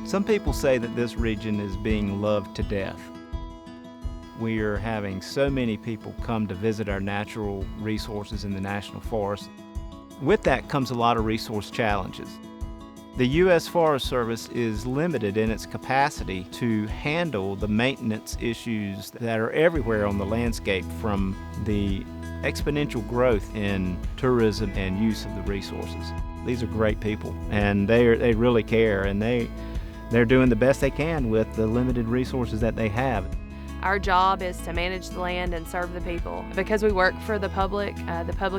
Some people say that this region is being loved to death. We are having so many people come to visit our natural resources in the National Forest. With that comes a lot of resource challenges. The U.S. Forest Service is limited in its capacity to handle the maintenance issues that are everywhere on the landscape, from the exponential growth in tourism and use of the resources. These are great people, and they really care, and they're doing the best they can with the limited resources that they have. Our job is to manage the land and serve the people. Because we work for the public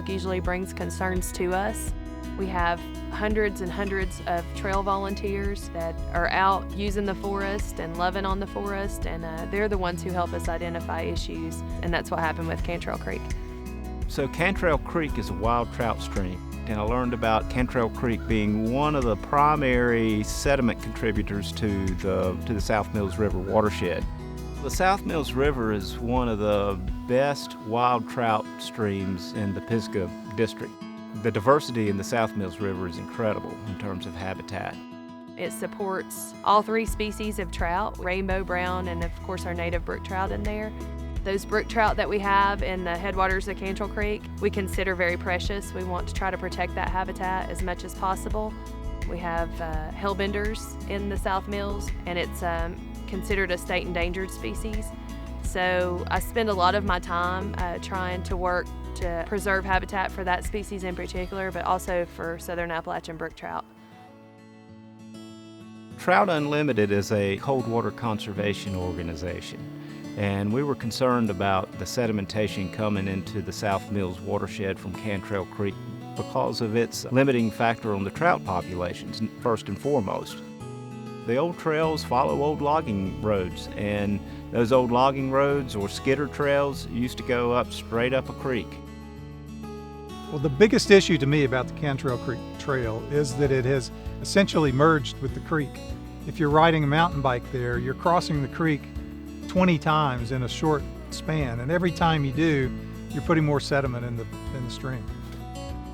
usually brings concerns to us. We have hundreds and hundreds of trail volunteers that are out using the forest and loving on the forest, and they're the ones who help us identify issues, and that's what happened with Cantrell Creek. So Cantrell Creek is a wild trout stream, and I learned about Cantrell Creek being one of the primary sediment contributors to the South Mills River watershed. The South Mills River is one of the best wild trout streams in the Pisgah district. The diversity in the South Mills River is incredible in terms of habitat. It supports all three species of trout, rainbow brown, and of course our native brook trout in there. Those brook trout that we have in the headwaters of Cantrell Creek, we consider very precious. We want to try to protect that habitat as much as possible. We have hellbenders in the South Mills, and it's considered a state endangered species. So I spend a lot of my time trying to work to preserve habitat for that species in particular, but also for southern Appalachian brook trout. Trout Unlimited is a Coldwater conservation organization, and we were concerned about the sedimentation coming into the South Mills watershed from Cantrell Creek because of its limiting factor on the trout populations, first and foremost. The old trails follow old logging roads, and those old logging roads or skidder trails used to go up straight up a creek. Well, the biggest issue to me about the Cantrell Creek Trail is that it has essentially merged with the creek. If you're riding a mountain bike there, you're crossing the creek 20 times in a short span, and every time you do, you're putting more sediment in the stream.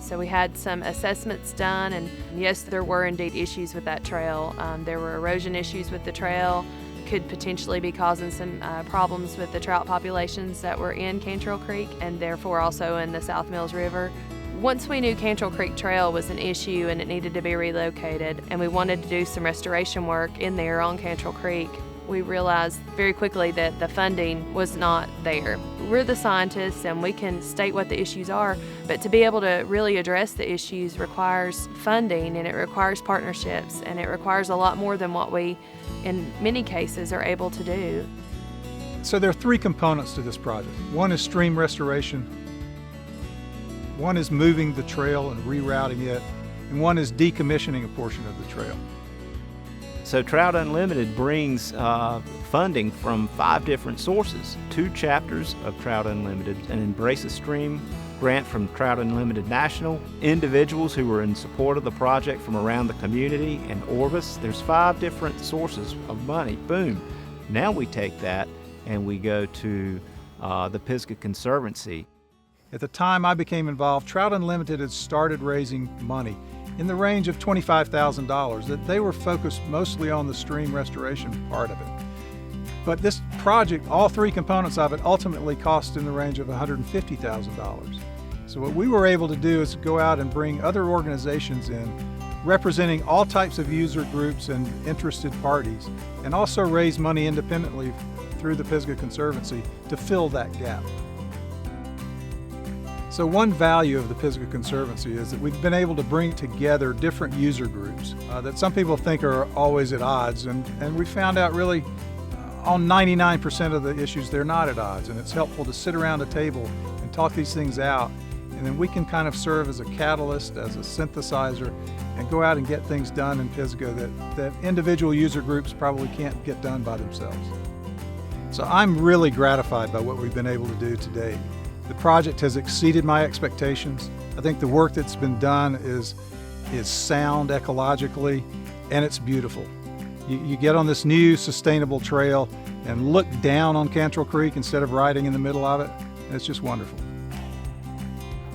So we had some assessments done, and yes, there were indeed issues with that trail. There were erosion issues with the trail, could potentially be causing some problems with the trout populations that were in Cantrell Creek and therefore also in the South Mills River. Once we knew Cantrell Creek Trail was an issue and it needed to be relocated, and we wanted to do some restoration work in there on Cantrell Creek, we realized very quickly that the funding was not there. We're the scientists and we can state what the issues are, but to be able to really address the issues requires funding, and it requires partnerships, and it requires a lot more than what we, in many cases, are able to do. So there are three components to this project. One is stream restoration, one is moving the trail and rerouting it, and one is decommissioning a portion of the trail. So Trout Unlimited brings funding from 5 different sources: 2 chapters of Trout Unlimited, an Embrace a Stream grant from Trout Unlimited National, individuals who were in support of the project from around the community, and Orvis. There's 5 different sources of money. Boom. Now we take that and we go to the Pisgah Conservancy. At the time I became involved, Trout Unlimited had started raising money in the range of $25,000, that they were focused mostly on the stream restoration part of it. But this project, all 3 components of it, ultimately cost in the range of $150,000. So what we were able to do is go out and bring other organizations in, representing all types of user groups and interested parties, and also raise money independently through the Pisgah Conservancy to fill that gap. So one value of the Pisgah Conservancy is that we've been able to bring together different user groups that some people think are always at odds, and we found out really on 99% of the issues they're not at odds, and it's helpful to sit around a table and talk these things out, and then we can kind of serve as a catalyst, as a synthesizer, and go out and get things done in Pisgah that individual user groups probably can't get done by themselves. So I'm really gratified by what we've been able to do today. The project has exceeded my expectations. I think the work that's been done is sound ecologically, and it's beautiful. You get on this new sustainable trail and look down on Cantrell Creek instead of riding in the middle of it, and it's just wonderful.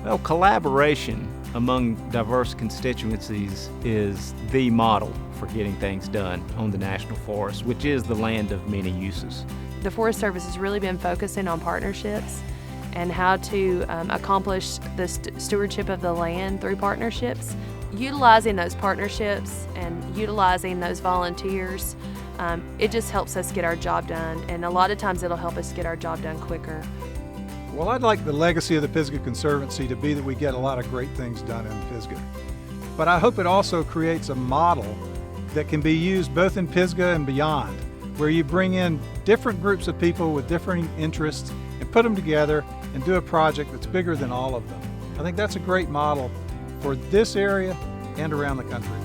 Well, collaboration among diverse constituencies is the model for getting things done on the National Forest, which is the land of many uses. The Forest Service has really been focusing on partnerships and how to accomplish the stewardship of the land through partnerships. Utilizing those partnerships and utilizing those volunteers, it just helps us get our job done, and a lot of times it'll help us get our job done quicker. Well, I'd like the legacy of the Pisgah Conservancy to be that we get a lot of great things done in Pisgah. But I hope it also creates a model that can be used both in Pisgah and beyond, where you bring in different groups of people with different interests and put them together and do a project that's bigger than all of them. I think that's a great model for this area and around the country.